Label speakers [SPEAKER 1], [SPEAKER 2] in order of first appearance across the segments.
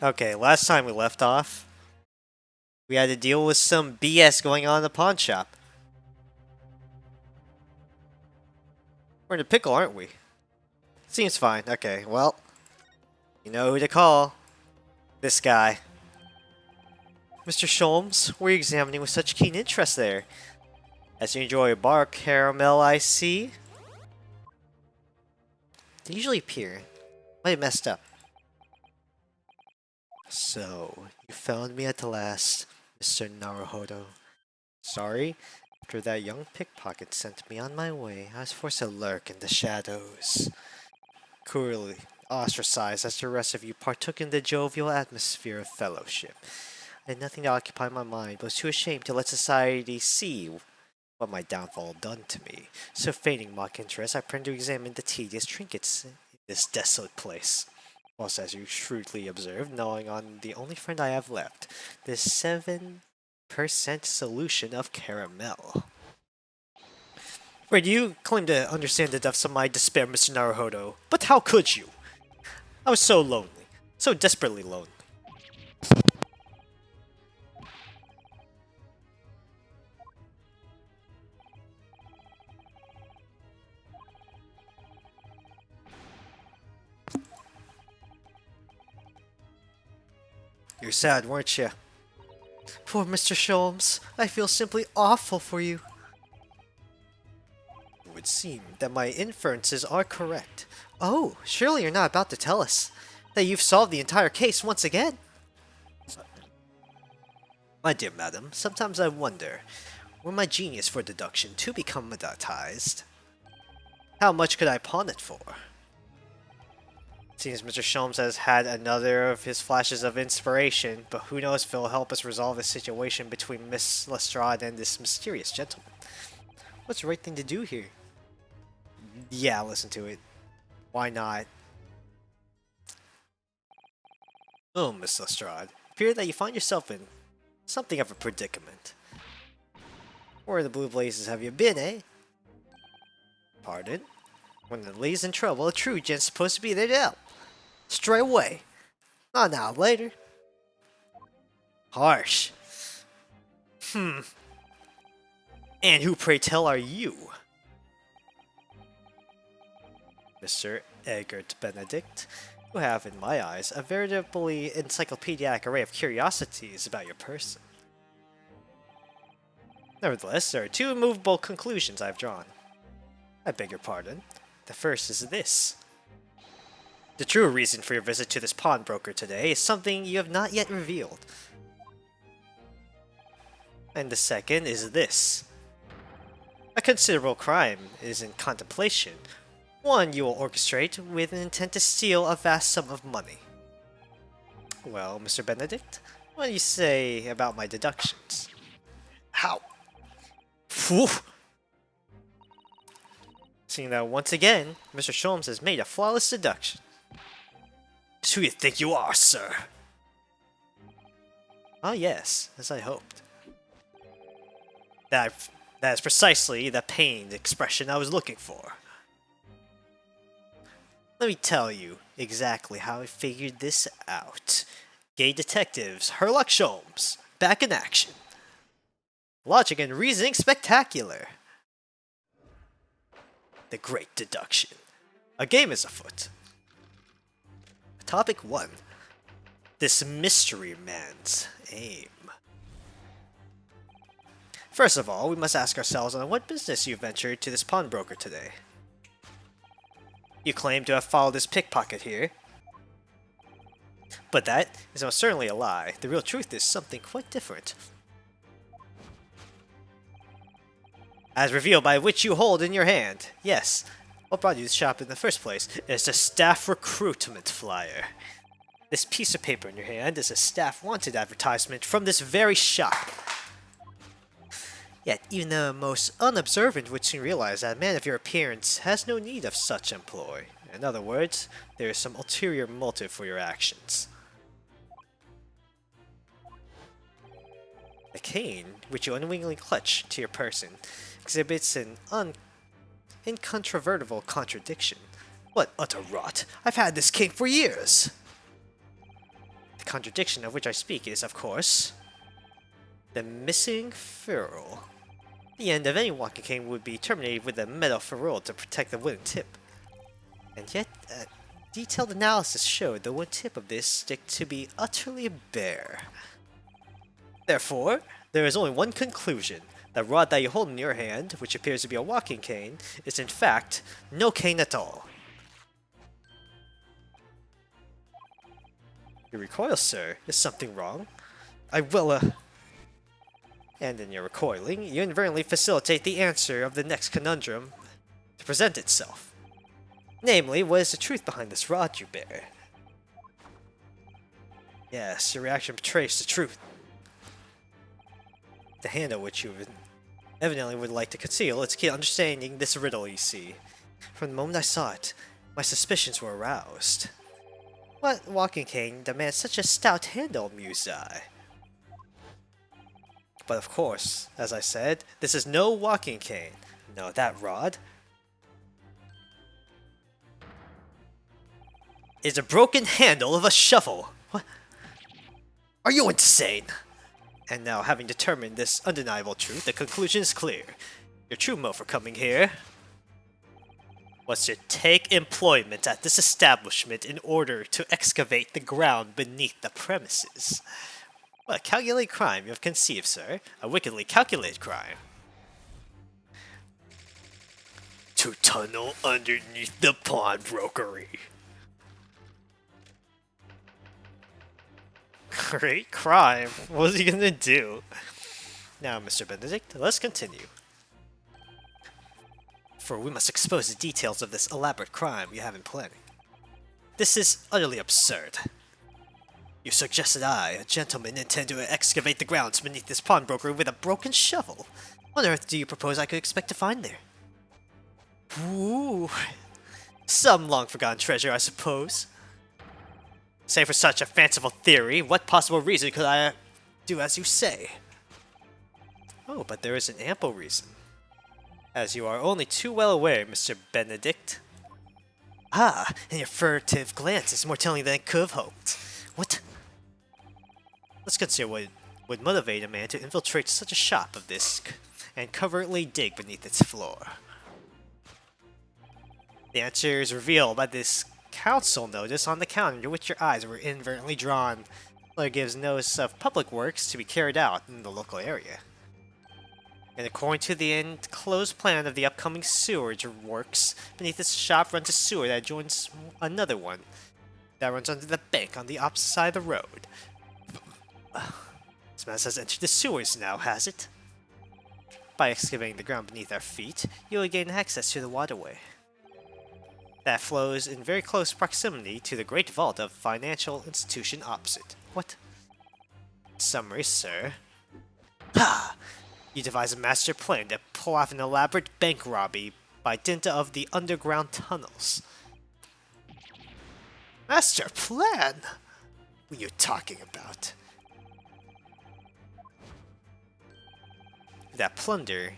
[SPEAKER 1] Okay, last time we left off, we had to deal with some BS going on in the pawn shop. We're in a pickle, aren't we? Seems fine. Okay, well, you know who to call. This guy. Mr. Sholmes, what are you examining with such keen interest there? As you enjoy a bar caramel, I see. They usually appear. Might have messed up. So, you found me at the last, Mr. Naruhodo. Sorry, after that young pickpocket sent me on my way, I was forced to lurk in the shadows. Cruelly ostracized as the rest of you partook in the jovial atmosphere of fellowship. I had nothing to occupy my mind, but was too ashamed to let society see what my downfall had done to me. So feigning mock interest, I turned to examine the tedious trinkets in this desolate place. Whilst, as you shrewdly observed, gnawing on the only friend I have left, this 7% solution of caramel. Wait, you claim to understand the depths of my despair, Mr. Naruhodo, but how could you? I was so lonely, so desperately lonely. You're sad, weren't you? Poor Mr. Sholmes, I feel simply awful for you. It would seem that my inferences are correct. Oh, surely you're not about to tell us that you've solved the entire case once again? My dear madam, sometimes I wonder, were my genius for deduction to become monetized, how much could I pawn it for? Seems Mr. Sholmes has had another of his flashes of inspiration, but who knows if it'll help us resolve the situation between Miss Lestrade and this mysterious gentleman. What's the right thing to do here? Yeah, listen to it. Why not? Oh, Miss Lestrade, it appears that you find yourself in something of a predicament. Where in the blue blazes have you been, eh? Pardon? When the lady's in trouble, a true gent's supposed to be there to help. Straight away. Not an hour later. Harsh. And who, pray tell, are you? Mr. Eggert Benedict, who have, in my eyes, a veritably encyclopedic array of curiosities about your person. Nevertheless, there are two immovable conclusions I've drawn. I beg your pardon. The first is this. The true reason for your visit to this pawnbroker today is something you have not yet revealed. And the second is this. A considerable crime is in contemplation, one you will orchestrate with an intent to steal a vast sum of money. Well, Mr. Benedict, what do you say about my deductions? How? Phew! Seeing that once again, Mr. Sholmes has made a flawless deduction. Who you think you are, sir? Ah, yes, as I hoped. That is precisely the pained expression I was looking for. Let me tell you exactly how I figured this out. Gay detectives, Herlock Sholmes, back in action. Logic and reasoning spectacular. The Great Deduction. A game is afoot. Topic 1. This mystery man's aim. First of all, we must ask ourselves on what business you ventured to this pawnbroker today. You claim to have followed this pickpocket here. But that is most certainly a lie. The real truth is something quite different. As revealed by which you hold in your hand. Yes, what brought you to the shop in the first place is a staff recruitment flyer. This piece of paper in your hand is a staff wanted advertisement from this very shop. Yet, even the most unobservant would soon realize that a man of your appearance has no need of such employ. In other words, there is some ulterior motive for your actions. The cane, which you unwillingly clutch to your person, exhibits an incontrovertible contradiction. What utter rot! I've had this cane for years! The contradiction of which I speak is, of course, the missing ferrule. The end of any walking cane would be terminated with a metal ferrule to protect the wooden tip. And yet, a detailed analysis showed the wood tip of this stick to be utterly bare. Therefore, there is only one conclusion. The rod that you hold in your hand, which appears to be a walking cane, is in fact no cane at all. You recoil, sir. Is something wrong? I will, And in your recoiling, you inadvertently facilitate the answer of the next conundrum to present itself. Namely, what is the truth behind this rod you bear? Yes, your reaction betrays the truth. The handle which you evidently would like to conceal is key to understanding this riddle, you see. From the moment I saw it, my suspicions were aroused. What walking cane demands such a stout handle, mused I. But of course, as I said, this is no walking cane. No, that rod is a broken handle of a shovel. What? Are you insane? And now, having determined this undeniable truth, the conclusion is clear. Your true motive for coming here was to take employment at this establishment in order to excavate the ground beneath the premises. What a calculated crime you have conceived, sir. A wickedly calculated crime. To tunnel underneath the pawnbrokery. Great crime. What is he gonna do? Now, Mr. Benedict, let's continue. For we must expose the details of this elaborate crime we have in planning. This is utterly absurd. You suggest that I, a gentleman, intend to excavate the grounds beneath this pawnbroker with a broken shovel. What on earth do you propose I could expect to find there? Ooh, some long-forgotten treasure, I suppose. Say for such a fanciful theory, what possible reason could I do as you say? Oh, but there is an ample reason. As you are only too well aware, Mr. Benedict. Ah, and your furtive glance is more telling than I could have hoped. What? Let's consider what would motivate a man to infiltrate such a shop of this and covertly dig beneath its floor. The answer is revealed by this council notice on the counter to which your eyes were inadvertently drawn. It gives notice of public works to be carried out in the local area. And according to the enclosed plan of the upcoming sewerage works, beneath this shop runs a sewer that joins another one that runs under the bank on the opposite side of the road. This man has entered the sewers now, has it? By excavating the ground beneath our feet, you will gain access to the waterway that flows in very close proximity to the great vault of financial institution opposite. What? Summary, sir. Ha! You devise a master plan to pull off an elaborate bank robbery by dint of the underground tunnels. Master plan? What are you talking about? That plunder.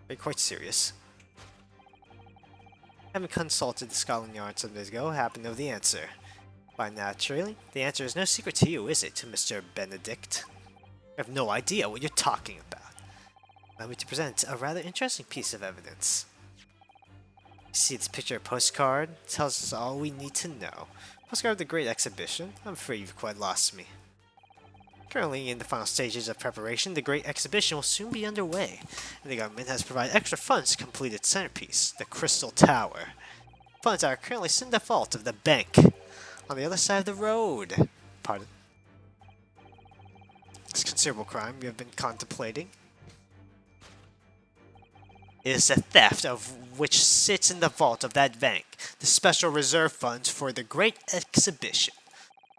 [SPEAKER 1] They're quite serious. Having consulted the Scotland Yard some days ago, I happen to know the answer. Why, naturally, the answer is no secret to you, is it, Mr. Benedict? I have no idea what you're talking about. Allow me to present a rather interesting piece of evidence. You see this picture postcard? It tells us all we need to know. Postcard of the Great Exhibition? I'm afraid you've quite lost me. Currently in the final stages of preparation, the Great Exhibition will soon be underway, and the government has provided extra funds to complete its centerpiece, the Crystal Tower. Funds are currently in the vault of the bank, on the other side of the road. Pardon. This considerable crime we have been contemplating is the theft of which sits in the vault of that bank, the special reserve funds for the Great Exhibition.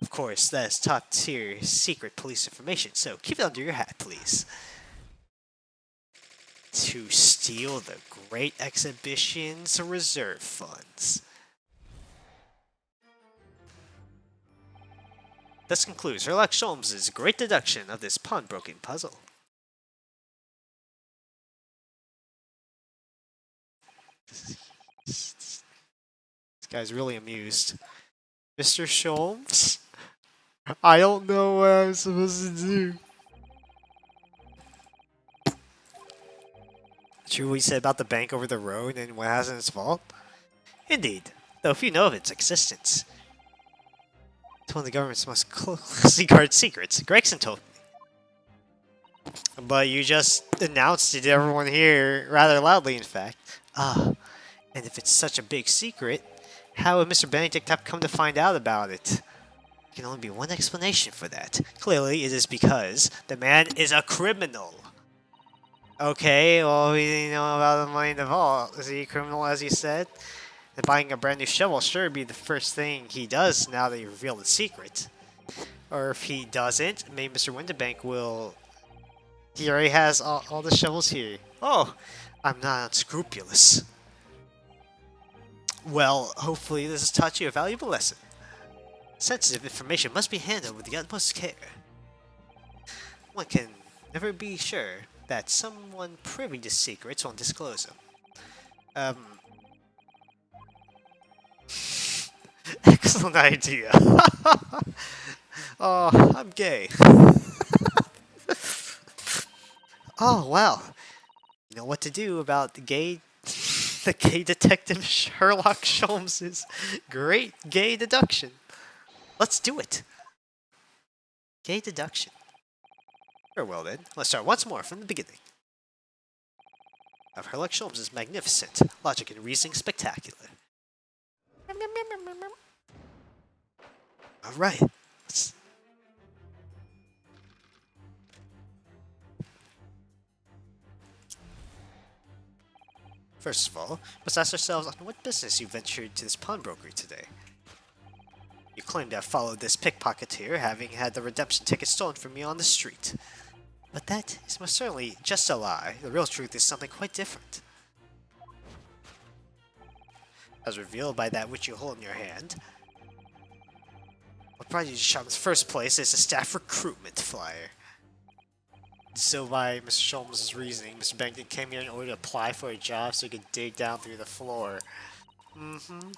[SPEAKER 1] Of course, that is top-tier secret police information, so keep it under your hat, please. To steal the Great Exhibition's reserve funds. This concludes Herlock Sholmes' great deduction of this pawnbroking puzzle. This guy's really amused. Mr. Sholmes? I don't know what I'm supposed to do. True what you said about the bank over the road and what has in its vault? Indeed, though few know of its existence. It's one of the government's most closely guarded secrets. Gregson told me. But you just announced it to everyone here, rather loudly in fact. Ah, and if it's such a big secret, how would Mr. Benedict have come to find out about it? There can only be one explanation for that. Clearly, it is because the man is a criminal. Okay, well, we didn't know about the money in the vault. Is he a criminal, as you said? And buying a brand new shovel sure be the first thing he does now that you reveal the secret. Or if he doesn't, maybe Mr. Winterbank will... He already has all the shovels here. Oh, I'm not unscrupulous. Well, hopefully this has taught you a valuable lesson. Sensitive information must be handled with the utmost care. One can never be sure that someone privy to secrets won't disclose them. Excellent idea. Oh, I'm gay. Oh, well. You know what to do about the gay detective Herlock Sholmes' great gay deduction. Let's do it. Gay deduction. Very well then, let's start once more from the beginning. Of Herlock Sholmes is magnificent, logic and reasoning spectacular. Alright, let's... First of all, let's ask ourselves on what business you ventured to this pawnbrokery today. You claim to have followed this pickpocketeer, having had the redemption ticket stolen from you on the street. But that is most certainly just a lie. The real truth is something quite different. As revealed by that which you hold in your hand, what brought you to shop in the first place is a staff recruitment flyer. So by Mr. Sholmes' reasoning, Mr. Benedict came here in order to apply for a job so he could dig down through the floor. Mm-hmm.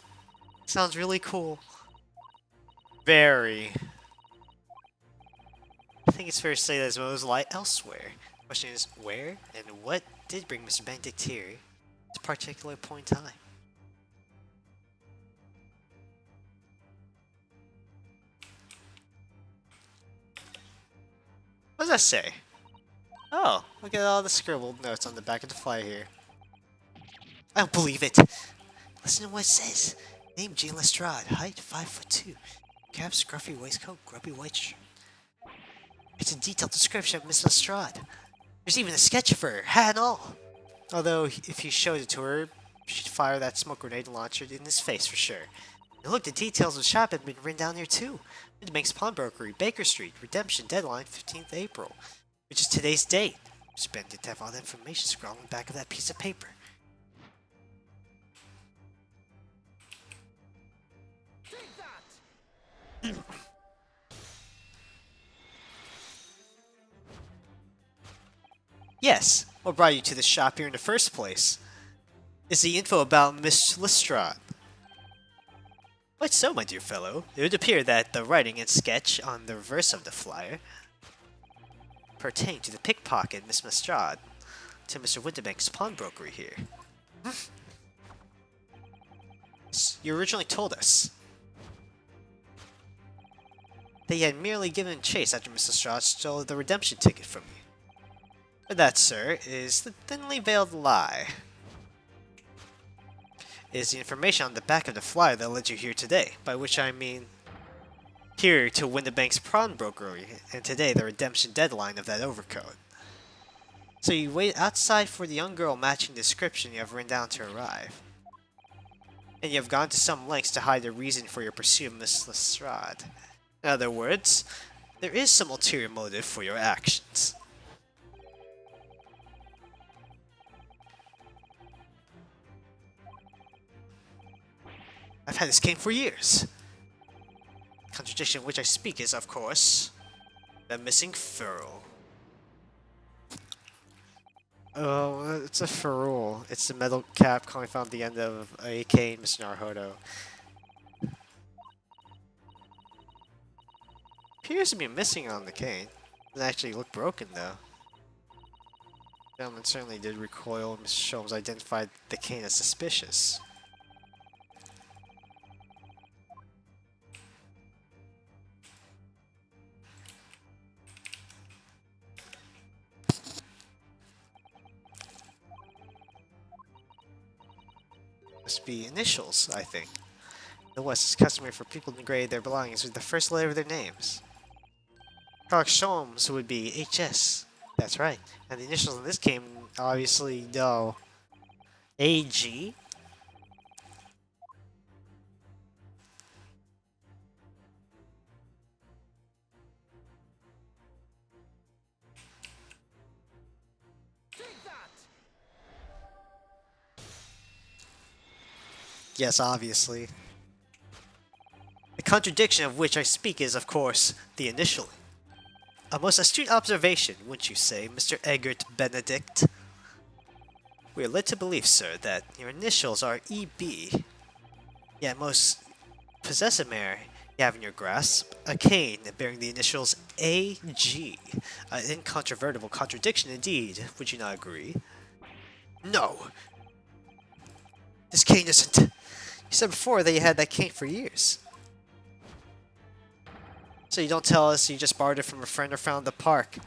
[SPEAKER 1] Sounds really cool. Very. I think it's fair to say that his motives lie elsewhere. The question is, where and what did bring Mr. Benedict here at a particular point in time? What does that say? Oh, look at all the scribbled notes on the back of the flyer here. I don't believe it! Listen to what it says. Name Jean Lestrade, height 5'2", cap, scruffy waistcoat, grubby white shirt. It's a detailed description of Miss Lestrade. There's even a sketch of her, hat and all. Although, if you showed it to her, she'd fire that smoke grenade launcher in his face for sure. And look, the details of the shop have been written down here too. Winterbank's Pawnbrokery, Baker Street, redemption deadline 15th April, which is today's date. Mr. Benedict have all the information scrawled on the back of that piece of paper. Yes, what brought you to the shop here in the first place? Is the info about Miss Lestrade. Quite so, my dear fellow. It would appear that the writing and sketch on the reverse of the flyer pertain to the pickpocket Miss Lestrade to Mr. Winterbank's pawnbrokery here. You originally told us that you had merely given chase after Miss Lestrade stole the redemption ticket from you. But that, sir, is the thinly veiled lie. It is the information on the back of the flyer that led you here today, by which I mean here to Winterbank's pawnbrokery, and today the redemption deadline of that overcoat. So you wait outside for the young girl matching the description you have written down to arrive. And you have gone to some lengths to hide the reason for your pursuit of Miss Lestrade. In other words, there is some ulterior motive for your actions. I've had this game for years. The contradiction of which I speak is, of course, the missing ferrule. Oh, it's a ferrule. It's the metal cap commonly found at the end of AK and Mr. Naruhodo. appears to be missing on the cane. Doesn't actually look broken though. The gentleman certainly did recoil. Mr. Sholmes identified the cane as suspicious. Must be initials, I think. In the West, it's customary for people to engrave their belongings with the first letter of their names. Herlock Sholmes would be HS. That's right. And the initials in this game, obviously, no. AG? Yes, obviously. The contradiction of which I speak is, of course, the initialing. A most astute observation, wouldn't you say, Mr. Eggert Benedict? We are led to believe, sir, that your initials are EB. Yet most possessive mayor you have in your grasp, a cane bearing the initials AG. An incontrovertible contradiction indeed, would you not agree? No! This cane isn't... You said before that you had that cane for years. So you don't tell us you just borrowed it from a friend or found in the park.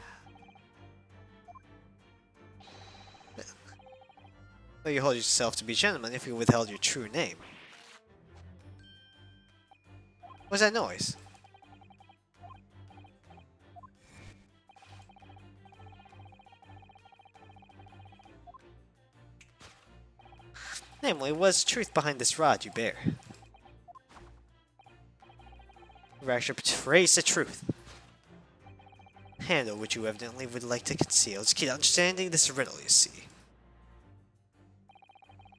[SPEAKER 1] Though you hold yourself to be gentleman if you withheld your true name. What's that noise? Namely, what's truth behind this rod you bear? Your action betrays the truth. Handle which you evidently would like to conceal is key to understanding this riddle, you see.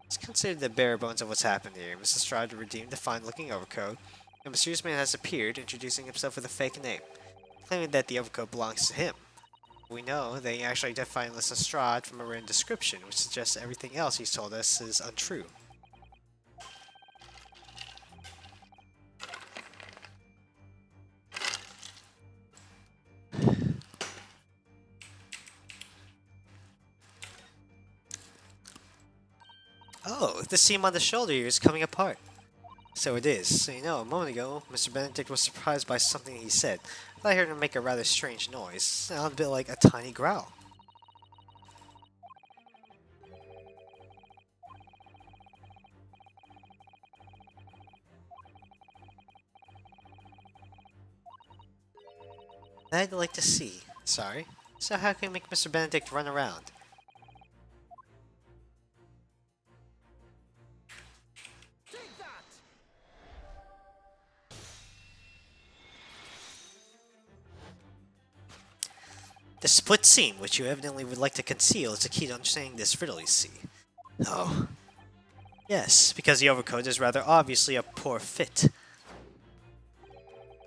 [SPEAKER 1] Let's consider the bare bones of what's happened here. Mrs. Stride redeemed the fine-looking overcoat. A mysterious man has appeared, introducing himself with a fake name, claiming that the overcoat belongs to him. We know that he actually identified Mrs. Stride from a written description, which suggests everything else he's told us is untrue. Oh, the seam on the shoulder here is coming apart. So it is. So you know, a moment ago, Mr. Benedict was surprised by something he said. I heard him make a rather strange noise. Sounded a bit like a tiny growl. I'd like to see. Sorry. So how can we make Mr. Benedict run around? The split seam, which you evidently would like to conceal, is the key to understanding this riddle, you see. Oh. Yes, because the overcoat is rather obviously a poor fit.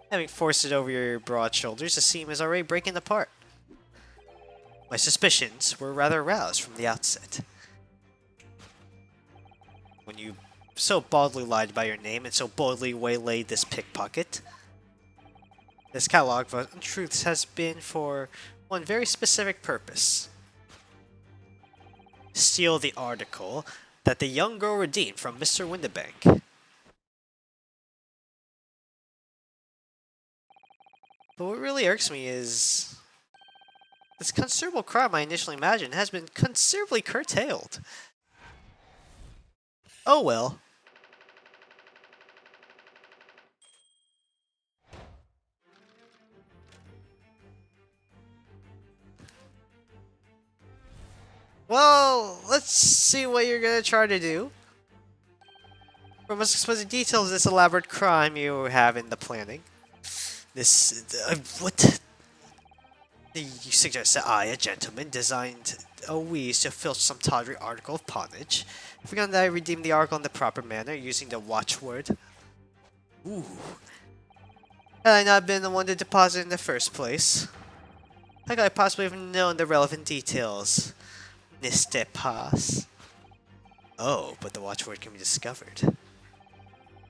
[SPEAKER 1] Having forced it over your broad shoulders, the seam is already breaking apart. My suspicions were rather aroused from the outset. When you so baldly lied by your name and so boldly waylaid this pickpocket. This catalog of untruths has been for one very specific purpose. Steal the article that the young girl redeemed from Mr. Windibank. But what really irks me is this considerable crime I initially imagined has been considerably curtailed. Oh well. Well, let's see what you're gonna try to do. From most explicit details of this elaborate crime you have in the planning. This, what? You suggest that I, a gentleman, designed a wheeze to filch some tawdry article of pottage. Forgotten that I redeemed the article in the proper manner, using the watchword. Ooh. Had I not been the one to deposit it in the first place? How could I possibly have known the relevant details? N'est pas? Oh, but the watchword can be discovered.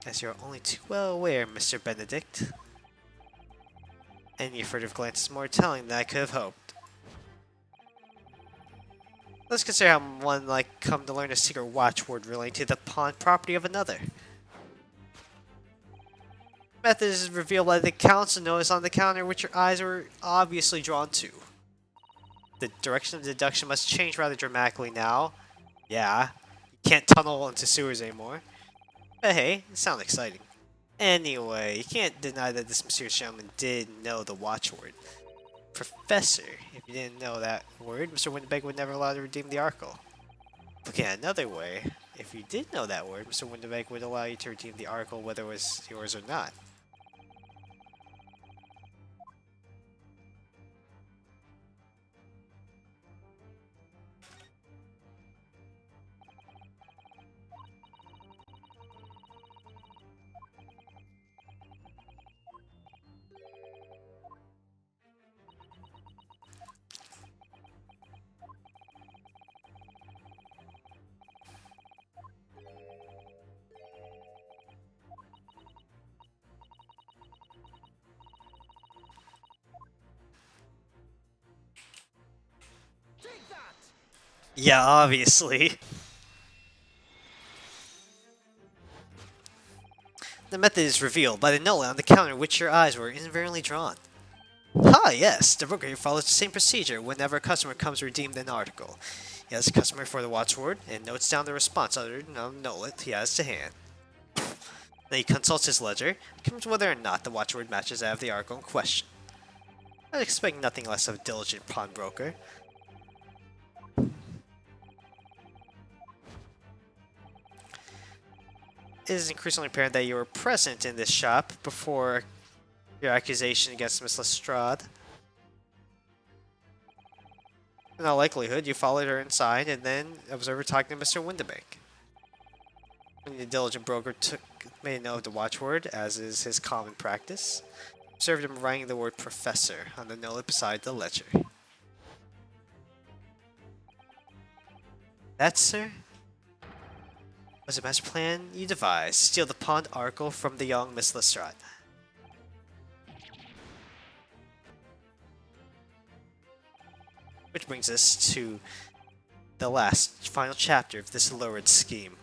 [SPEAKER 1] As you're only too well aware, Mr. Benedict. Any furtive glance is more telling than I could have hoped. Let's consider how one like come to learn a secret watchword relating to the pawn property of another. Method is revealed by the council notice on the counter which your eyes were obviously drawn to. The direction of deduction must change rather dramatically now. Yeah, you can't tunnel into sewers anymore. But hey, it sounds exciting. Anyway, you can't deny that this mysterious gentleman did know the watchword. Professor, if you didn't know that word, Mr. Winterberg would never allow you to redeem the Oracle. Looking at another way, if you did know that word, Mr. Winterberg would allow you to redeem the Oracle whether it was yours or not. Yeah, obviously. The method is revealed by the note on the counter which your eyes were inadvertently drawn. Ah, yes, the broker here follows the same procedure whenever a customer comes to redeem an article. He asks the customer for the watchword and notes down the response under the note he has to hand. Then he consults his ledger and confirms whether or not the watchword matches that of the article in question. I'd expect nothing less of a diligent pawnbroker. It is increasingly apparent that you were present in this shop before your accusation against Miss Lestrade. In all likelihood, you followed her inside and then observed her talking to Mr. Winderbank. When the diligent broker made note of the watchword, as is his common practice, observed him writing the word professor on the note beside the ledger. That, sir, was the master plan you devised. Steal the pawned article from the young Miss Lestrade. Which brings us to the last, final chapter of this lurid scheme.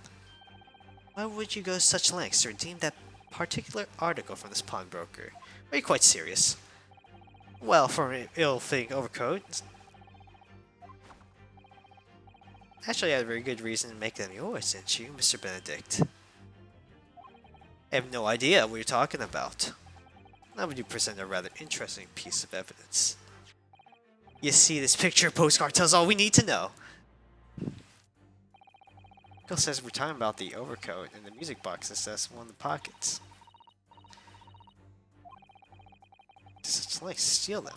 [SPEAKER 1] Why would you go such lengths to redeem that particular article from this pawnbroker? Are you quite serious? Well, for an ill-fitting overcoat. Actually, you had a very good reason to make them yours, didn't you, Mr. Benedict? I have no idea what you're talking about. Now would you present a rather interesting piece of evidence? You see, this picture postcard tells all we need to know. Michael says we're talking about the overcoat and the music box that says one of the pockets. Such like steal them.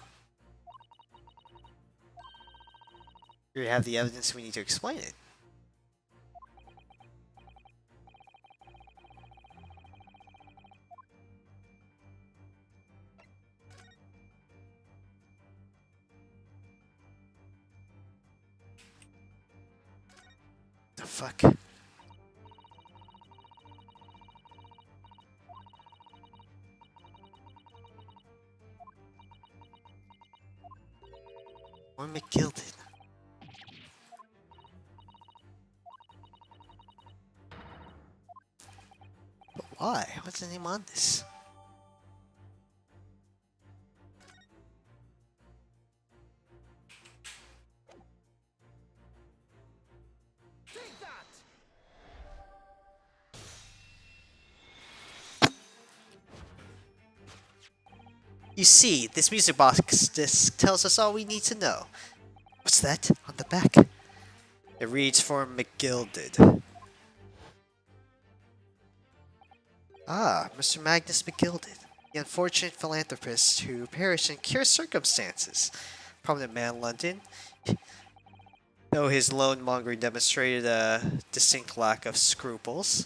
[SPEAKER 1] Here you have the evidence we need to explain it. The fuck? Or McGilded. But why? What's the name on this? You see, this music box disc tells us all we need to know. What's that on the back? It reads for McGilded. Ah, Mr. Magnus McGilded, the unfortunate philanthropist who perished in curious circumstances. Prominent man in London, though his loan mongering demonstrated a distinct lack of scruples.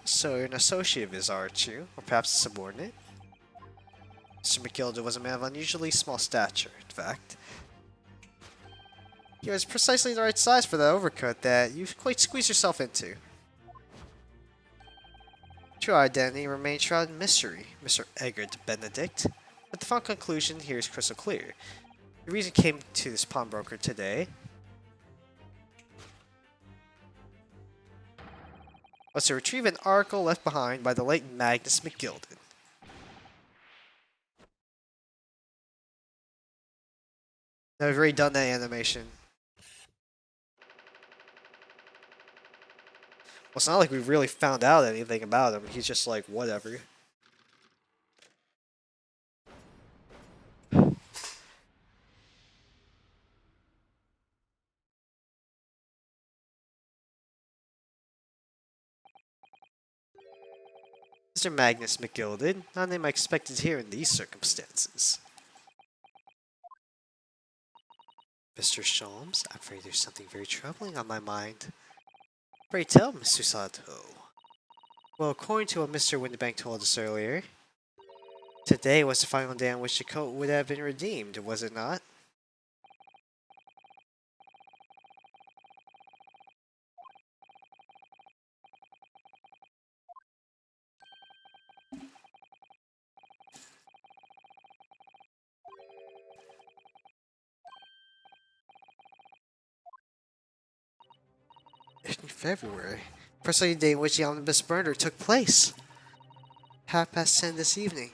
[SPEAKER 1] So you're an associate of his, aren't you? Or perhaps a subordinate? Mr. McGilded was a man of unusually small stature, in fact. He was precisely the right size for that overcoat that you quite squeezed yourself into. True identity remains shrouded in mystery, Mr. Eggert Benedict. But the final conclusion here is crystal clear. The reason came to this pawnbroker today was to retrieve an article left behind by the late Magnus McGilden. Now, we've already done that animation. Well, it's not like we really found out anything about him. He's just like, whatever. Mr. Magnus McGilden, not a name I expected here in these circumstances. Mr. Sholmes, I'm afraid there's something very troubling on my mind. Pray tell, Mr. Sato. Well, according to what Mr. Windibank told us earlier, today was the final day on which the coat would have been redeemed, was it not? In February, precisely the day in which the omnibus murder took place. 10:30 this evening.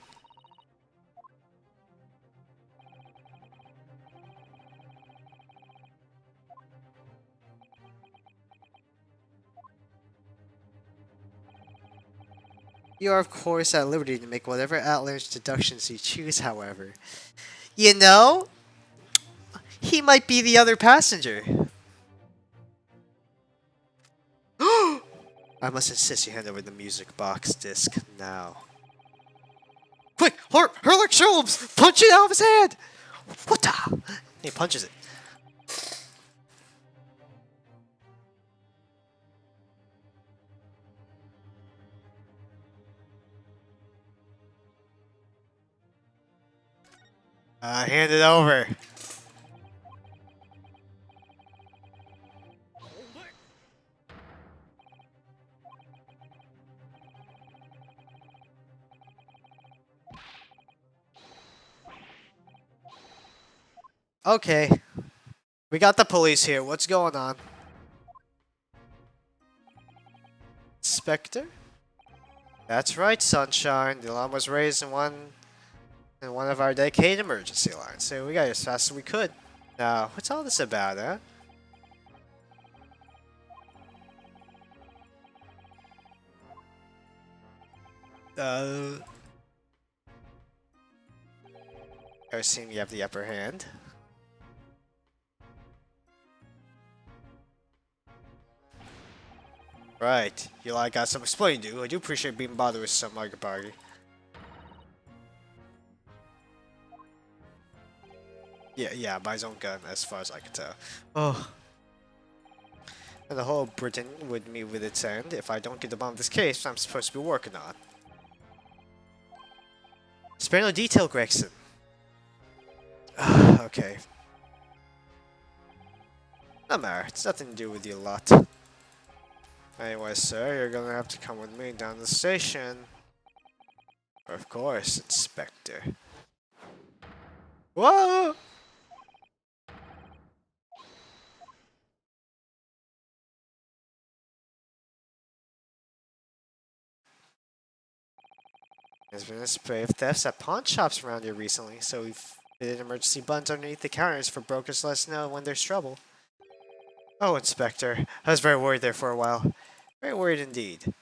[SPEAKER 1] You are, of course, at liberty to make whatever outlandish deductions you choose, however. You know, he might be the other passenger. I must insist you hand over the music box disc now. Quick! Herlock Sholmes! Punch it out of his hand! What the? He punches it. Hand it over. Okay. We got the police here. What's going on? Inspector? That's right, Sunshine. The alarm was raised in one of our dedicated emergency lines. So we got here as fast as we could. Now, what's all this about, huh? I assume you have the upper hand. Right. You like got some explaining to do. I do appreciate being bothered with some argy-bargy. Yeah, by his own gun, as far as I can tell. Oh. And the whole Britain would meet with its end if I don't get the bottom of this case I'm supposed to be working on. Spare no detail, Gregson. Okay. No matter, it's nothing to do with you lot. Anyway, sir, you're gonna have to come with me down to the station. Of course, Inspector. Whoa! There's been a spray of thefts at pawn shops around here recently, so we've fitted emergency buttons underneath the counters for brokers to let us know when there's trouble. Oh, Inspector, I was very worried there for a while. Very worried indeed.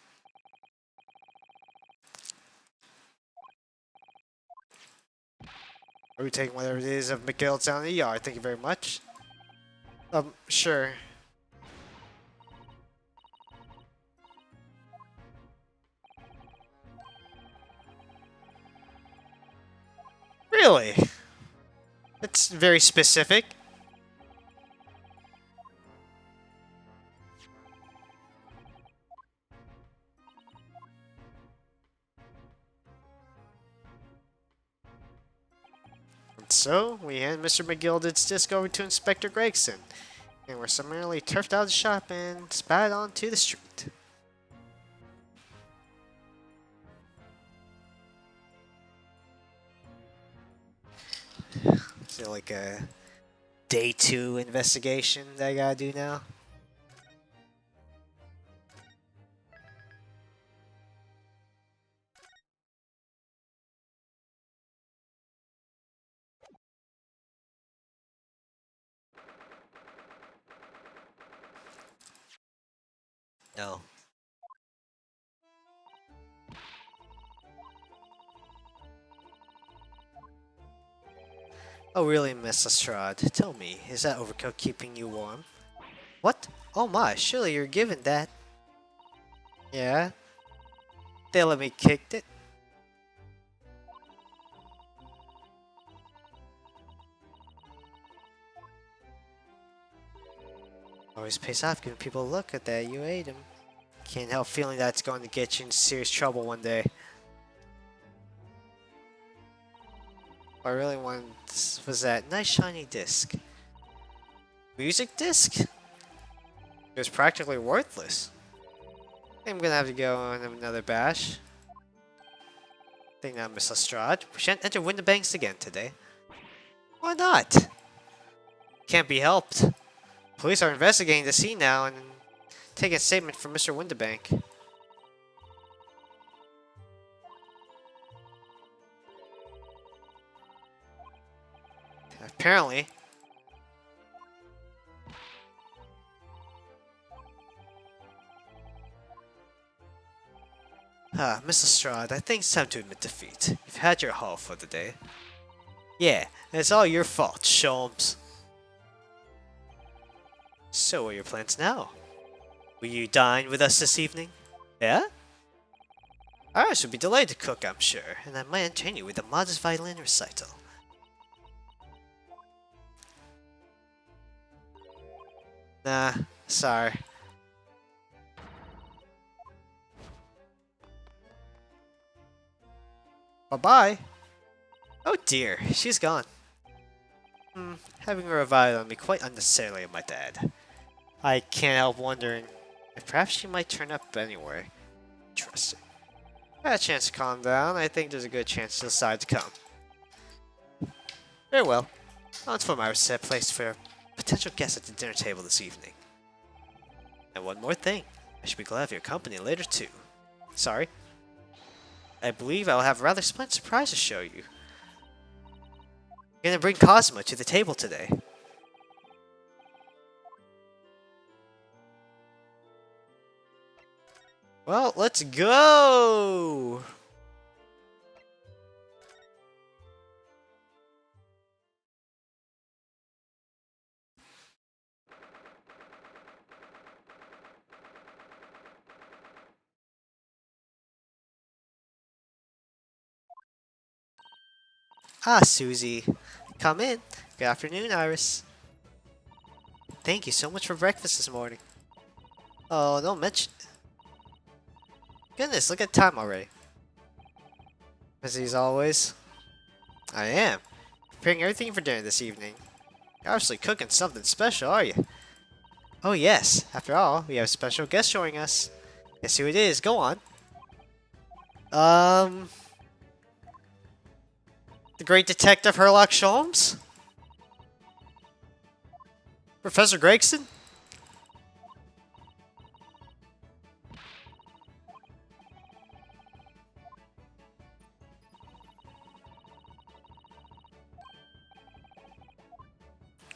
[SPEAKER 1] Are we taking whatever it is of McGill down to the yard? Thank you very much. Sure. Really? That's very specific. And so, we hand Mr. McGilden's disc over to Inspector Gregson, and we're summarily turfed out of the shop and spat onto the street. there like a day 2 investigation that I gotta do now? No. Oh really, Miss Lestrade? Tell me, is that overcoat keeping you warm? What? Oh my, surely you're given that. Yeah? They let me kick it? Always pays off giving people a look at that you ate him. Can't help feeling that it's going to get you in serious trouble one day. What I really wanted was that nice shiny disc. Music disc? It was practically worthless. I'm gonna have to go on another bash. Think now, Miss Lestrade. We shan't enter Winterbanks again today. Why not? Can't be helped. Police are investigating the scene now and taking a statement from Mr. Winterbank. Apparently. Miss Lestrade, I think it's time to admit defeat. You've had your haul for the day. Yeah, and it's all your fault, Sholmes. So what are your plans now? Will you dine with us this evening? Yeah? Iris would be delighted to cook, I'm sure, and I might entertain you with a modest violin recital. Nah, sorry. Bye-bye. Oh dear, she's gone. Having her revived on me quite unnecessarily, my dad. I can't help wondering if perhaps she might turn up anywhere. Interesting. I had a chance to calm down. I think there's a good chance she'll decide to come. Very well. On to my set place for a potential guest at the dinner table this evening. And one more thing. I should be glad of your company later too. Sorry. I believe I'll have a rather splendid surprise to show you. I'm gonna bring Cosmo to the table today. Well, let's go! Ah, Susie. Come in. Good afternoon, Iris. Thank you so much for breakfast this morning. Oh, don't mention... Goodness, look at the time already. Busy as always. I am. Preparing everything for dinner this evening. You're obviously cooking something special, are you? Oh yes. After all, we have a special guest joining us. Guess who it is? Go on. The great detective Herlock Sholmes? Professor Gregson?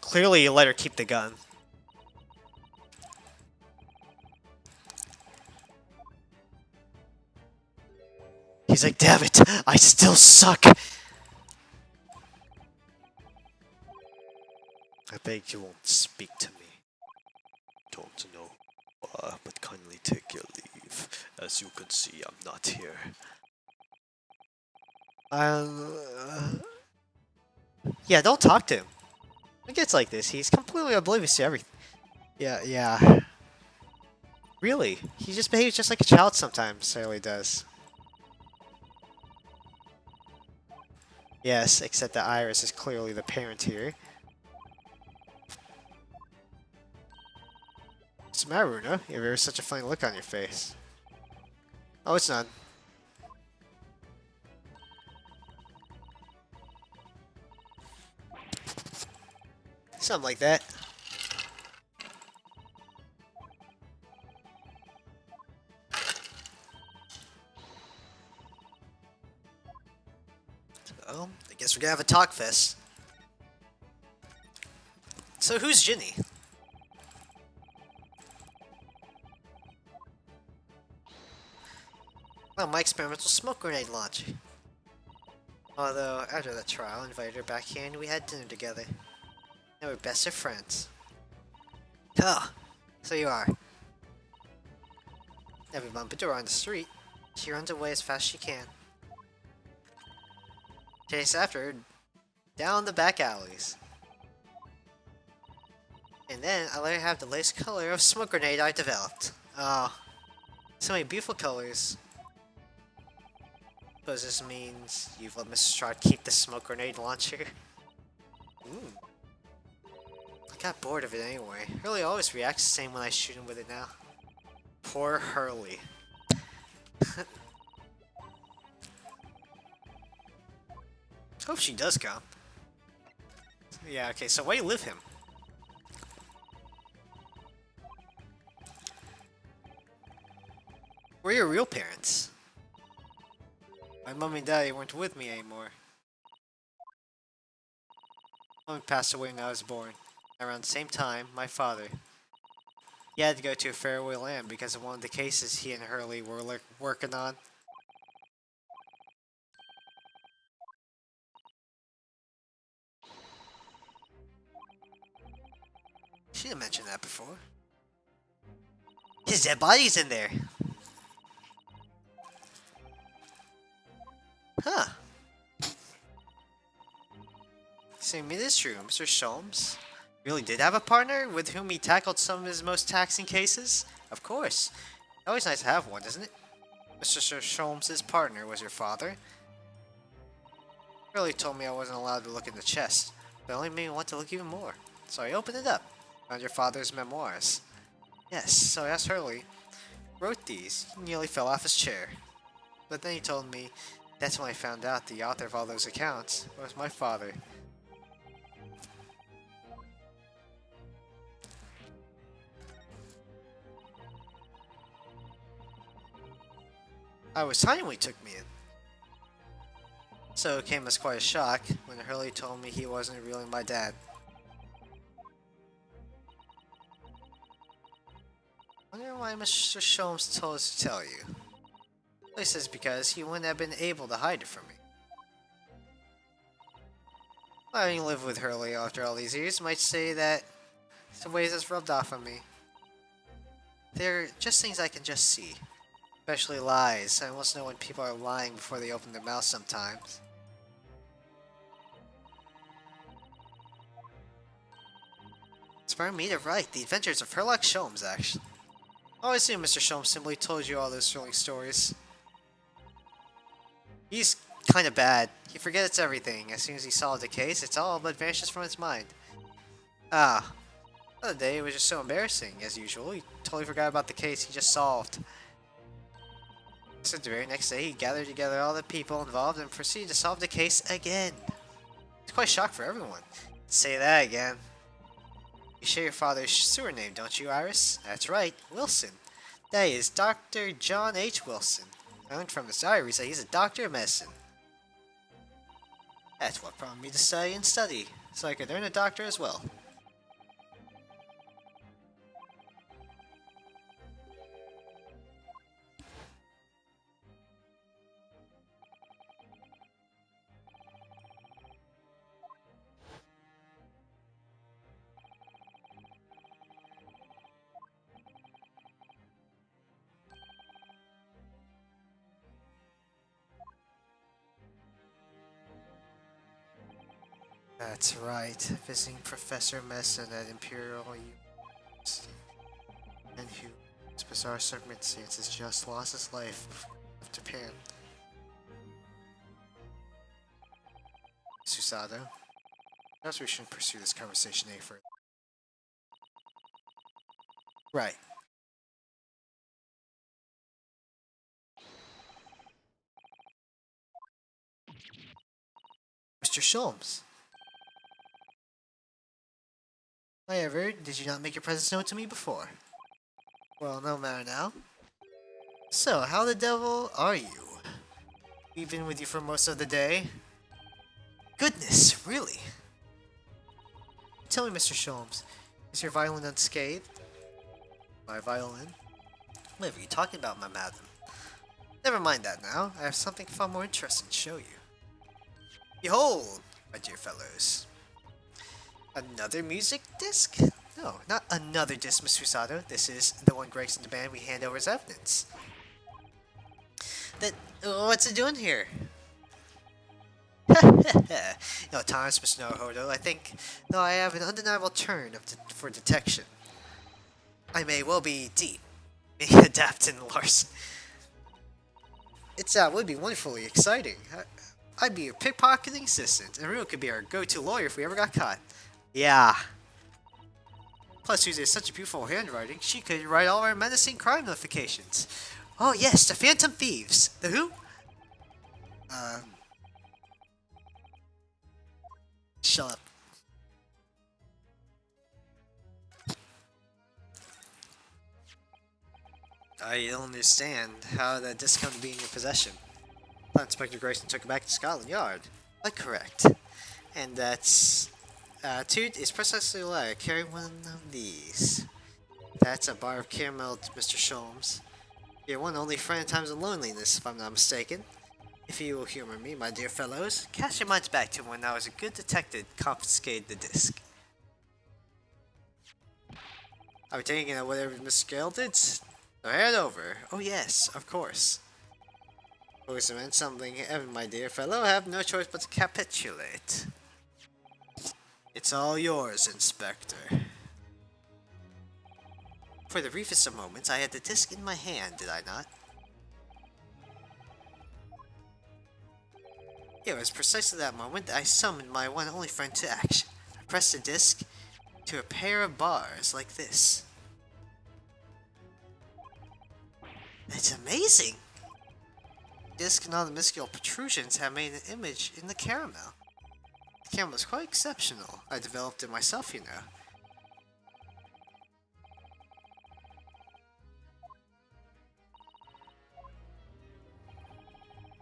[SPEAKER 1] Clearly you let her keep the gun. He's like, damn it, I still suck. I beg you won't speak to me. Don't know, but kindly take your leave. As you can see, I'm not here. Yeah, don't talk to him. It gets like this. He's completely oblivious to everything. Yeah. Really? He just behaves just like a child sometimes. Sally does. Yes, except that Iris is clearly the parent here. What's the matter, Runa? You have ever such a funny look on your face. Oh, it's none. Something like that. Well, I guess we're gonna have a talk fest. So who's Ginny? Well, my experimental smoke grenade launcher. Although, after the trial, I invited her back here and we had dinner together. Now we're best of friends. Oh, so you are. Every bump into her on the street, she runs away as fast as she can. Chase after her down the back alleys. And then I let her have the latest color of smoke grenade I developed. Oh, so many beautiful colors. Suppose this means you've let Mrs. Strahd keep the smoke grenade launcher? Ooh. I got bored of it anyway. Hurley always reacts the same when I shoot him with it now. Poor Hurley. Hope she does come. Yeah, okay, so why do you live him? Where are your real parents? My mom and daddy weren't with me anymore. Mom passed away when I was born. Around the same time, my father. He had to go to a faraway land because of one of the cases he and Hurley were working on. She didn't mention that before. His dead body's in there! Huh. So it is true, Mr. Sholmes really did have a partner with whom he tackled some of his most taxing cases? Of course. Always nice to have one, isn't it? Mr. Sholmes' partner was your father? Really told me I wasn't allowed to look in the chest, but it only made me want to look even more. So I opened it up. Found your father's memoirs. Yes, so I asked Hurley. Wrote these. He nearly fell off his chair. But then he told me that's when I found out the author of all those accounts was my father. I was tiny when he took me in. So it came as quite a shock when Hurley told me he wasn't really my dad. I wonder why Mr. Sholmes told us to tell you. At least it's because he wouldn't have been able to hide it from me. Having lived with Hurley after all these years might say that the ways it's rubbed off on me. They're just things I can just see. Especially lies. I almost know when people are lying before they open their mouth sometimes. Inspired me to write The Adventures of Herlock Sholmes, actually. I always assume Mr. Sholmes simply told you all those thrilling stories. He's kinda bad. He forgets everything. As soon as he solved a case, it's all but vanishes from his mind. Ah. The other day, it was just so embarrassing, as usual. He totally forgot about the case he just solved. So the very next day, he gathered together all the people involved and proceeded to solve the case again. It's quite a shock for everyone. Say that again. You share your father's sewer name, don't you, Iris? That's right, Wilson. That is Dr. John H. Wilson. I learned from his diaries that he's a doctor of medicine. That's what prompted me to study and study, so I could earn a doctor as well. That's right, visiting Professor of Medicine at Imperial University, and who, in bizarre circumstances, just lost his life before he left Japan. Susato, perhaps we shouldn't pursue this conversation any further. Right. Mr. Sholmes. However, did you not make your presence known to me before? Well, no matter now. So, how the devil are you? We've been with you for most of the day. Goodness, really? Tell me, Mr. Sholmes, is your violin unscathed? My violin? What are you talking about, my madam? Never mind that now. I have something far more interesting to show you. Behold, my dear fellows. Another music disc? No, not another disc, Mr. Sato. This is the one Gregson demanded we hand over as evidence. That, what's it doing here? No, Thomas, Mr. Naruhodo, I think, though I have an undeniable turn for detection. I may well be deep, may adapt in Larson. It would be wonderfully exciting. I'd be your pickpocketing assistant, and Rue could be our go-to lawyer if we ever got caught. Yeah. Plus, Susie has such a beautiful handwriting, she could write all our menacing crime notifications. Oh yes, the Phantom Thieves. The who? Shut up. I don't understand how that disc come to be in your possession. Inspector Grayson took it back to Scotland Yard. But correct. And that's... Toot is precisely like carrying one of these. That's a bar of caramel, Mr. Sholmes. Your one only friend in times of loneliness, if I'm not mistaken. If you will humor me, my dear fellows, cast your minds back to when I was a good detective confiscated the disc. Are we taking it whatever Mr. Gale did? So hand over. Oh yes, of course. Always meant something, Evan, my dear fellow, have no choice but to capitulate. It's all yours, Inspector. For the briefest of moments, I had the disc in my hand, did I not? It was precisely that moment that I summoned my one and only friend to action. I pressed the disc to a pair of bars like this. It's amazing! The disc and all the minuscule protrusions have made an image in the caramel. The caramel is quite exceptional. I developed it myself, you know.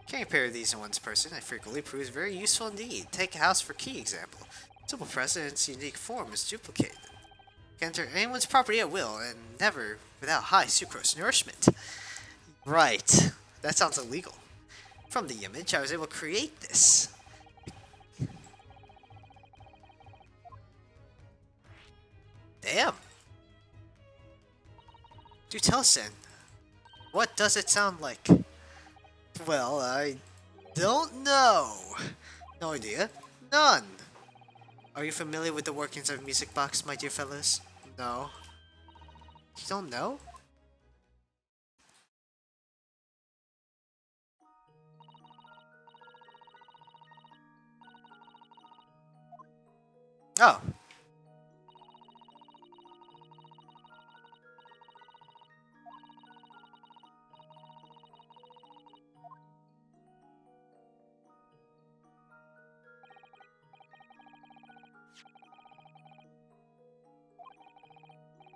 [SPEAKER 1] Carrying a pair of these in one's person, I frequently proves very useful indeed. Take a house for key example. Simple press and its unique form is duplicated. You can enter anyone's property at will, and never without high sucrose nourishment. Right. That sounds illegal. From the image, I was able to create this. Damn. Do tell us then, what does it sound like? Well, I don't know. No idea. None. Are you familiar with the workings of a music box, my dear fellows? No. You don't know? Oh.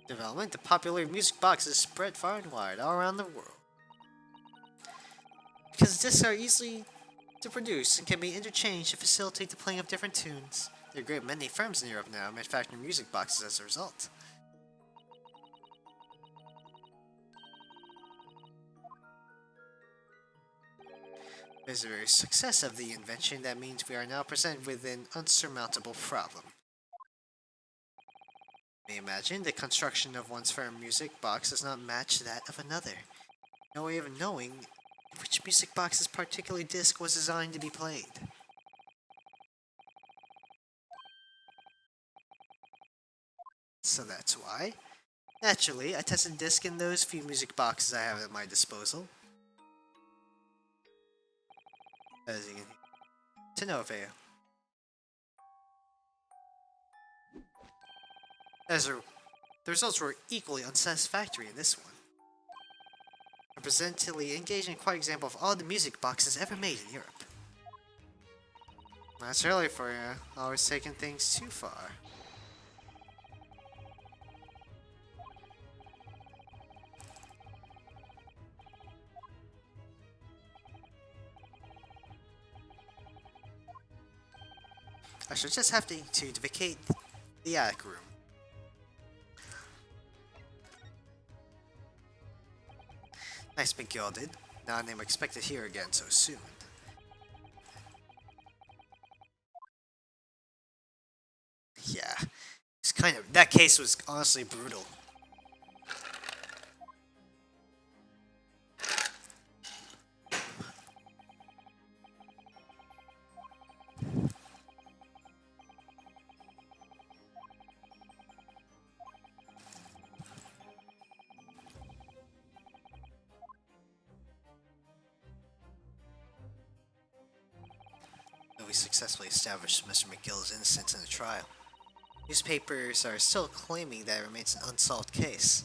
[SPEAKER 1] Development, the popular music boxes spread far and wide all around the world. Because discs are easily to produce and can be interchanged to facilitate the playing of different tunes. There are a great many firms in Europe now manufacturing music boxes as a result. It is the very success of the invention that means we are now presented with an unsurmountable problem. You may imagine the construction of one's firm music box does not match that of another. No way of knowing which music box's particular disc was designed to be played. So that's why, naturally, I tested the disc in those few music boxes I have at my disposal. As you can hear. To no avail. The results were equally unsatisfactory in this one. I presently engaged in quite an example of all the music boxes ever made in Europe. That's early for you. Always taking things too far. I shall just have to vacate the attic room. Nice been gilded. Not a name expected here again so soon. Yeah, it's that case was honestly brutal. Though we successfully established Mr. McGill's innocence in the trial, newspapers are still claiming that it remains an unsolved case.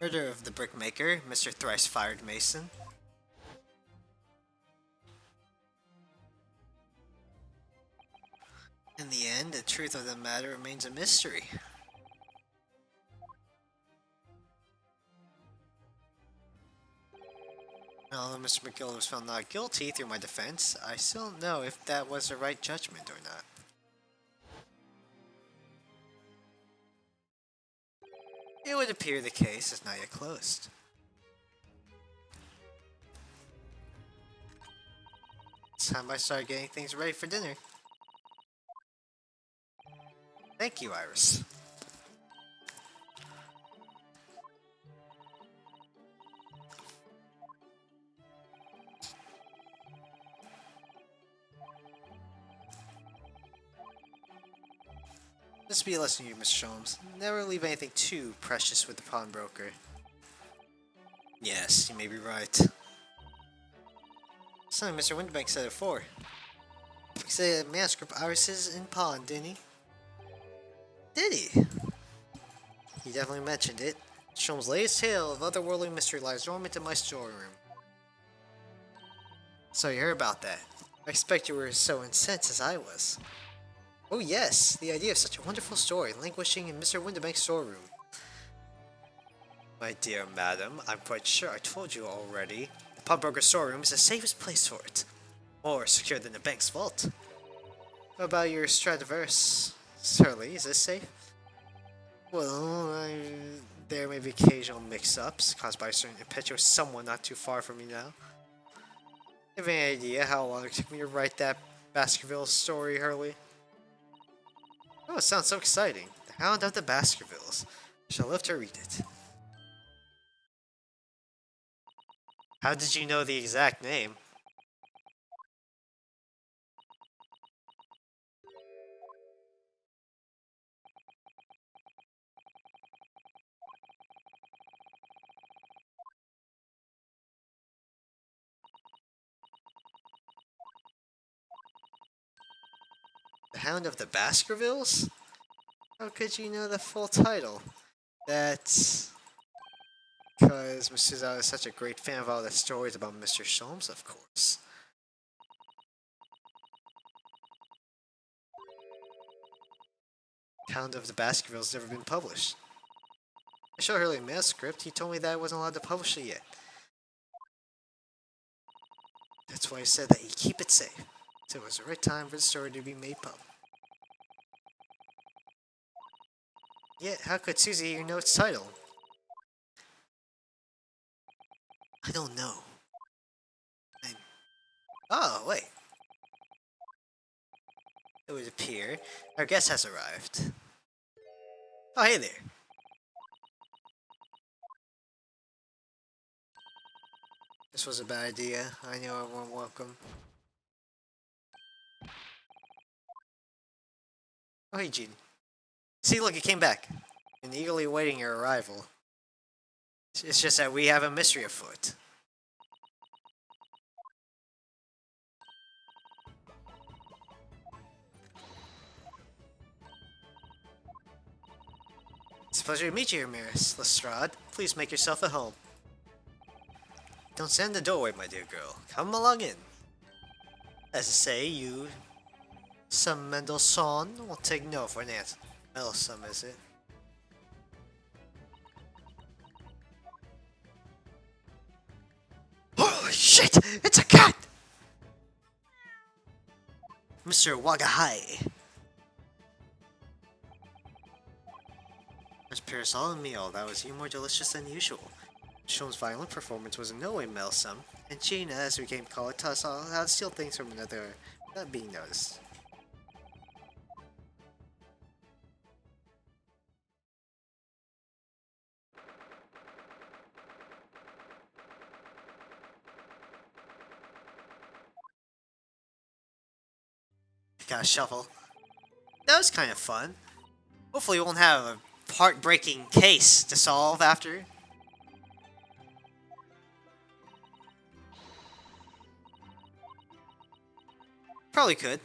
[SPEAKER 1] Murder of the brickmaker, Mr. Thrice-Fired Mason. In the end, the truth of the matter remains a mystery. Although Mr. McGill was found not guilty through my defense, I still don't know if that was the right judgment or not. It would appear the case is not yet closed. It's time I start getting things ready for dinner. Thank you, Iris. This will be a lesson to you, Mr. Sholmes. Never leave anything too precious with the pawnbroker. Yes, you may be right. Something Mr. Winterbank said it before. He said a manuscript of Iris's in pawn, didn't he? Did he? He definitely mentioned it. Sholmes' latest tale of otherworldly mystery lies dormant in my storeroom. So you heard about that. I expect you were so incensed as I was. Oh yes, the idea of such a wonderful story languishing in Mr. Winterbank's storeroom. My dear madam, I'm quite sure I told you already. The pawnbroker's storeroom is the safest place for it. More secure than the bank's vault. What about your Stradivarius? Surly, is this safe? Well, there may be occasional mix-ups caused by a certain impetuous someone not too far from me now. Have any idea how long it took me to write that Baskerville story, Hurley? Oh, it sounds so exciting. The Hound of the Baskervilles. I shall love to read it. How did you know the exact name? The Hound of the Baskervilles? How could you know the full title? That's because Mr. Zhao is such a great fan of all the stories about Mr. Sholmes, of course. Hound of the Baskervilles never been published. I showed Hurley a manuscript. He told me that I wasn't allowed to publish it yet. That's why I said that you keep it safe. So it was the right time for the story to be made public. Yet, how could Susie even know its title? I don't know. Oh, wait. It would appear our guest has arrived. Oh, hey there. This was a bad idea. I know I weren't welcome. Oh, hey, Gene. See, look, you came back. And eagerly awaiting your arrival. It's just that we have a mystery afoot. It's a pleasure to meet you here, Miss Lestrade. Please make yourself at home. Don't stand in the doorway, my dear girl. Come along in. As to say, you... some Mendelssohn will take no for an answer. Mendelssohn, is it? Shit! It's a cat! Mr. Wagahai. There's parasol and meal that was even more delicious than usual. Sholmes' violent performance was in no way meddlesome, and Gina, as we came to call it, taught us all how to steal things from another without being noticed. Got a shovel. That was kind of fun. Hopefully we won't have a heartbreaking case to solve after. Probably could.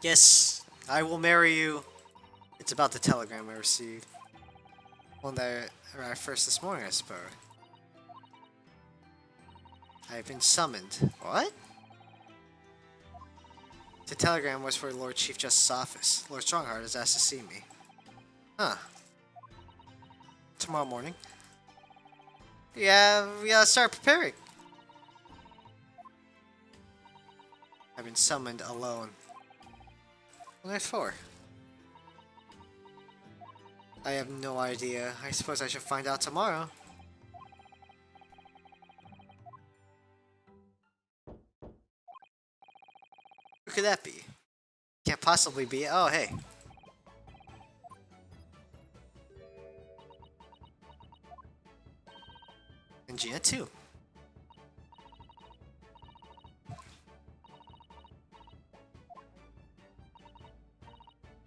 [SPEAKER 1] Yes, I will marry you. It's about the telegram I received. One that I arrived first this morning, I suppose. I have been summoned. What? The telegram was for Lord Chief Justice's office. Lord Strongheart has asked to see me. Huh. Tomorrow morning? Yeah, we gotta start preparing. I've been summoned alone. What for? I have no idea. I suppose I should find out tomorrow. Who could that be? Can't possibly be. Oh, hey. And Gina, too.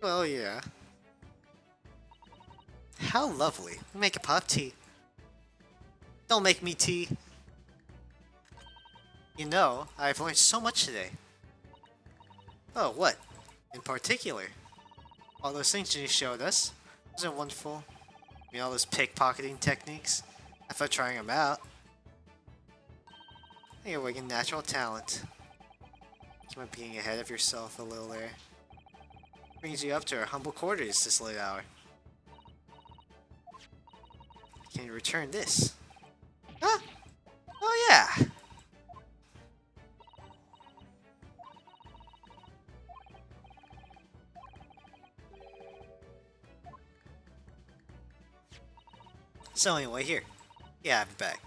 [SPEAKER 1] Well, yeah. How lovely. We make a pot of tea. Don't make me tea. You know, I've learned so much today. Oh, what? In particular? All those things you showed us. Wasn't it wonderful? I mean, all those pickpocketing techniques. I thought trying them out. You're wigging natural talent. You might be getting ahead of yourself a little there. Brings you up to our humble quarters this late hour. Can you return this? Huh? Oh yeah! So anyway, here. Yeah, I have it back.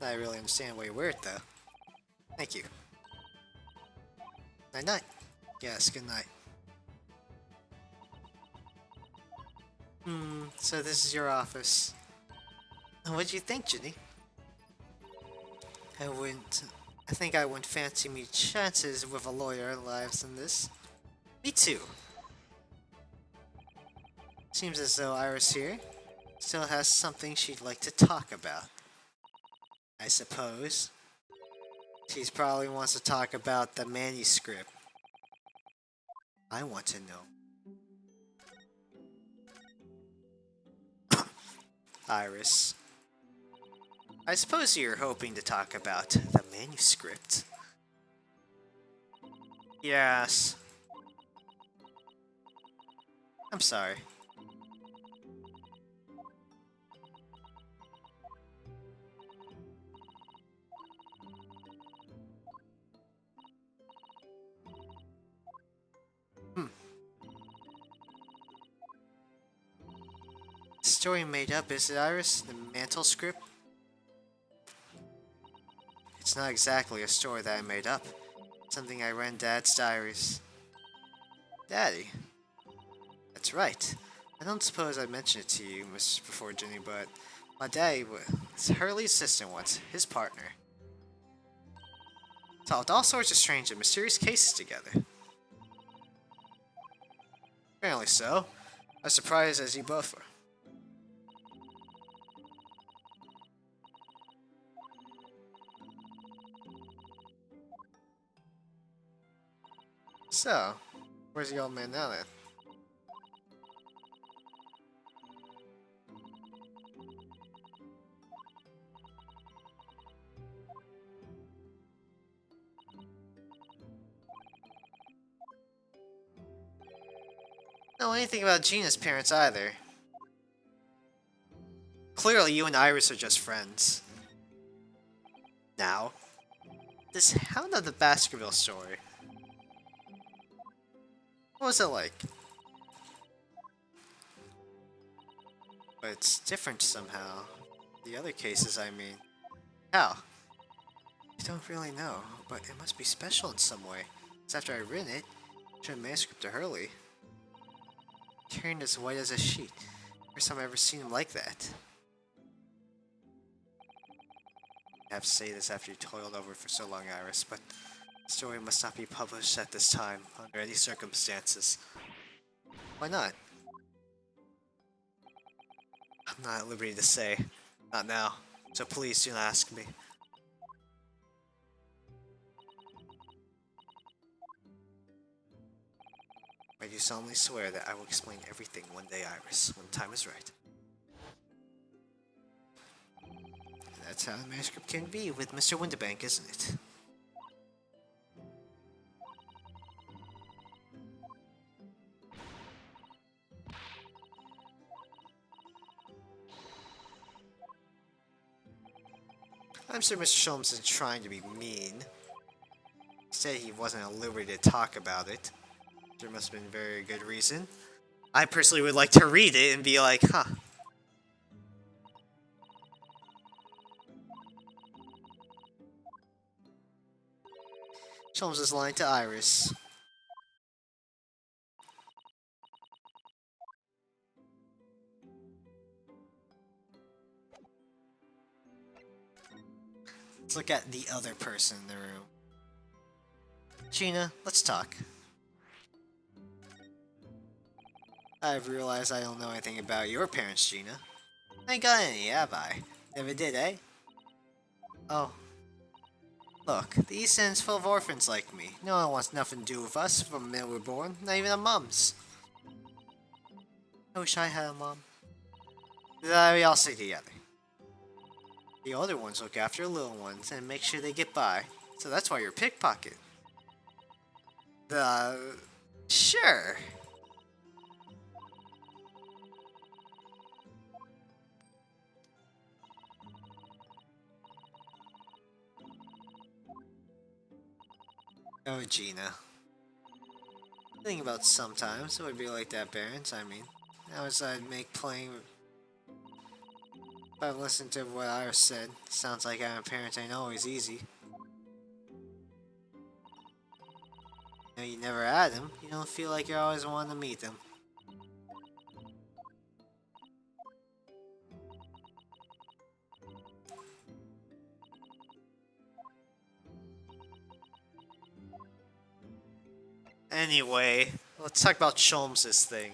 [SPEAKER 1] I really understand why you wear it though. Thank you. Night night. Yes, good night. So this is your office. What'd you think, Ginny? I think I wouldn't fancy me chances with a lawyer lives than this. Me too. Seems as though Iris here still has something she'd like to talk about. I suppose. She probably wants to talk about the manuscript. I want to know. Iris. I suppose you're hoping to talk about the manuscript. Yes. I'm sorry. Story made up, is it, Iris? The mantle script? It's not exactly a story that I made up. It's something I read in Dad's diaries. Daddy? That's right. I don't suppose I mentioned it to you, before, Ginny, but my daddy was Hurley's assistant once, his partner. Solved all sorts of strange and mysterious cases together. Apparently so. As surprised as you both were. So, where's the old man now then? Know anything about Gina's parents either. Clearly, you and Iris are just friends. Now, this Hound of the Baskerville story. What was it like? But it's different somehow. The other cases, I mean. How? I don't really know, but it must be special in some way. It's after I'd written it, showed a manuscript to Hurley. Turned as white as a sheet. First time I ever seen him like that. I have to say this after you toiled over it for so long, Iris, but the story must not be published at this time, under any circumstances. Why not? I'm not at liberty to say. Not now. So please do not ask me. I do solemnly swear that I will explain everything one day, Iris, when the time is right. And that's how the manuscript can be with Mr. Winterbank, isn't it? I'm sure Mr. Sholmes isn't trying to be mean. He said he wasn't at liberty to talk about it. There must have been a very good reason. I personally would like to read it and be like, huh. Sholmes is lying to Iris. Let's look at the other person in the room. Gina, let's talk. I've realized I don't know anything about your parents, Gina. I ain't got any, have I? Never did, eh? Oh. Look, the East End's full of orphans like me. No one wants nothing to do with us from the minute we're born, not even our mums. I wish I had a mom. We all stay together. The older ones look after the little ones and make sure they get by. So that's why you're a pickpocket. Sure. Oh, Gina. Think about sometimes it would be like that, parents. I mean, how was I'd make playing. If I've listened to what Iris said, sounds like having parents ain't always easy. You know, you never had them, you don't feel like you're always wanting to meet them. Anyway, let's talk about Sholmes' thing.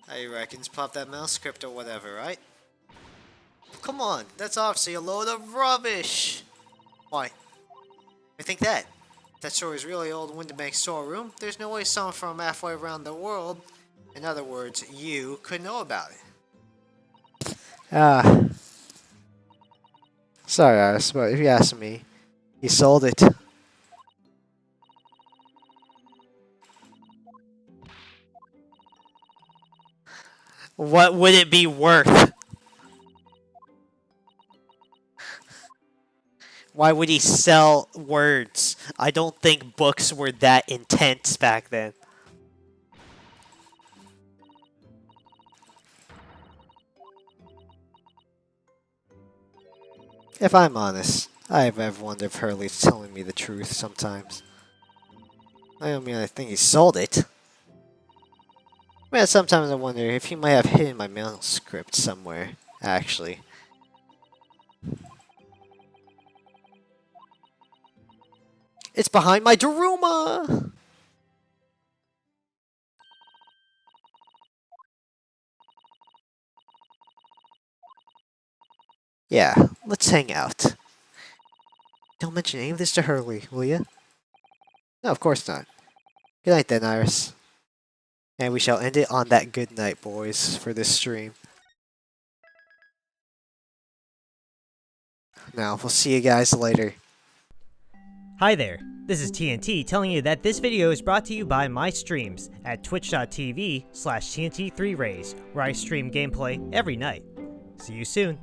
[SPEAKER 1] I reckons pop that manuscript or whatever, right? Come on, that's obviously a load of rubbish! Why? I think that. If that story is really old Winterbank storeroom, there's no way someone from halfway around the world, in other words, you, could know about it. Sorry, Iris, but if you ask me, he sold it. What would it be worth? Why would he sell words? I don't think books were that intense back then. If I'm honest, I have ever wondered if Hurley's telling me the truth sometimes. I don't mean I think he sold it. Man, sometimes I wonder if he might have hidden my manuscript somewhere, actually. It's behind my Daruma! Yeah, let's hang out. Don't mention any of this to Hurley, will you? No, of course not. Good night then, Iris. And we shall end it on that good night, boys, for this stream. Now, we'll see you guys later.
[SPEAKER 2] Hi there, this is TNT telling you that this video is brought to you by my streams at twitch.tv/TNT3Rays, where I stream gameplay every night. See you soon.